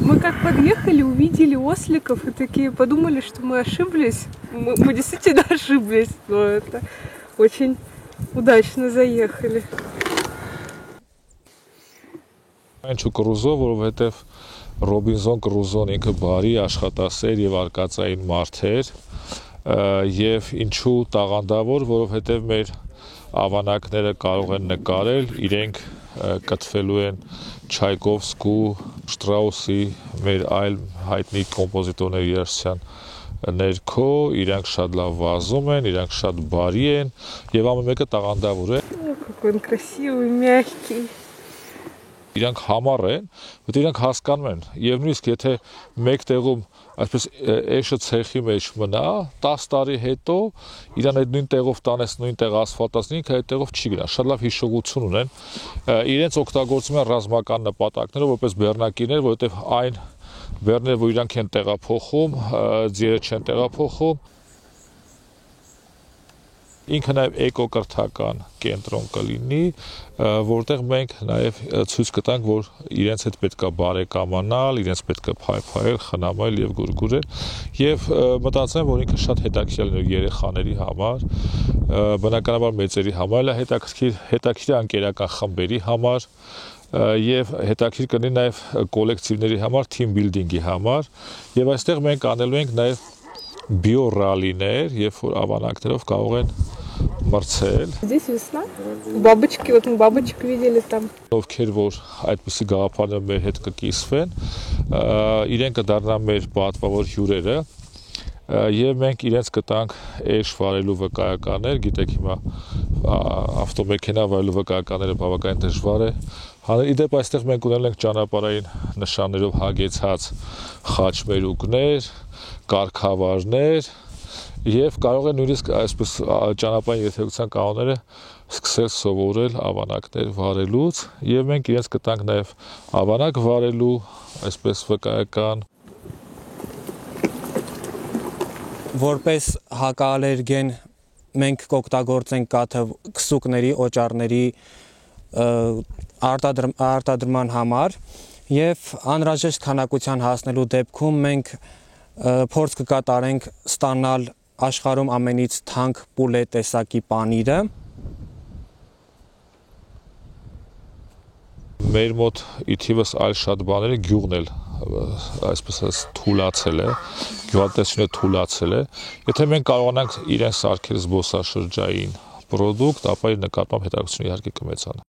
Мы как подъехали, увидели осликов и такие подумали, что мы ошиблись. Мы действительно ошиблись, но это очень удачно заехали. Ինչու կրուզով, որովհետև Ռոբինզոն Կրուզոն ինքը բարի, աշխատասեր եւ արկածային մարդ էր, եւ ինչու տաղանդավոր, որովհետև մեր ավանակները կարող են նկարել, իրենք կտվելու են Չայկովսկու, Շտրաուսի, մեր այլ հայտնի կոմպոզիտորների երաժշտության ներքո, իրանք շատ լավ վազում են, իրանք շատ բարի են եւ ամեն մեկը տաղանդավոր է։ Какой он красивый, мягкий. Իրանք համառ են, որտեղ իրանք հասկանում են, եւ նույնիսկ եթե մեկ տեղում այսպես էշը ցեխի մեջ մնա, 10 տարի հետո իրան այդ նույն տեղով տանես, նույն տեղ ասֆալտացնի, ինքը այդ տեղով չի գնա, շատ լավ հիշողություն ունեն, իրենց օգտագործում են ռազմական նպատակներով, որպես բեռնակիրներ, որովհետեւ այն բեռները, որ իրանք են տեղափոխում, ձիերը չեն տեղափոխում, ինքը նաև էկոկրթական կենտրոն կլինի, որտեղ մենք նաև ցույց կտանք, որ իրենց հետ պետքա բարեկամանալ, իրենց պետքա փայփայել, խնամել եւ գուրգուրել, եւ մտածեմ, որ ինքը շատ հետաքրքիր է երեխաների համար, բնականաբար մեծերի համար, հետաքրքիր անկերական խմբերի համար, եւ հետաքրքիր կլինի նաև կոլեկտիվների համար, թիմ բիլդինգի համար, եւ այստեղ մենք անելու ենք նաև биораллиներ, երբ որ ավանակներով կարող են մրցել։ Здесь весна. Бабочки, вот мы бабочек видели там. Ովքեր որ այդպիսի գաղափարներ մեր հետ կկիսվեն, իրենք կդառնան մեր պատվավոր հյուրերը, եւ մենք իրենց կտանք էշ վարելու վկայականներ, գիտեք հիմա ավտոմեքենա վարելու վկայականները բավականին դժվար է։ Իդեպ այստեղ մենք ունենալ ենք ճանապարհային նշաններով հագեցած խաչմերուկներ, կարգավարներ եւ կարող են նույնիսկ այսպես ճանապարհային երթևեկության կանոնները սկսել սովորել ավանակներ վարելուց եւ մենք իրենց կտանք նաեւ ավանակ վարելու այսպես վկայական որպես հակաալերգեն մենք կօգտագործենք կաթը քսուկների, օճառների արտադրման համար եւ անհրաժեշտ քանակության հասնելու դեպքում մենք փորձ կկատարենք ստանալ աշխարհում ամենից թանկ պուլե տեսակի պանիրը մեր մոտ իթիվս այլ շատ բաները գյուղն էլ այսպես թուլացել է գյուղատնտեսությունը թուլացել է եթե մենք կարողանանք իրեն սարքել զբոսաշրջային պրոդուկտ ապա իր նկատմամբ հետաքրքրությունը իհարկե կմեծանա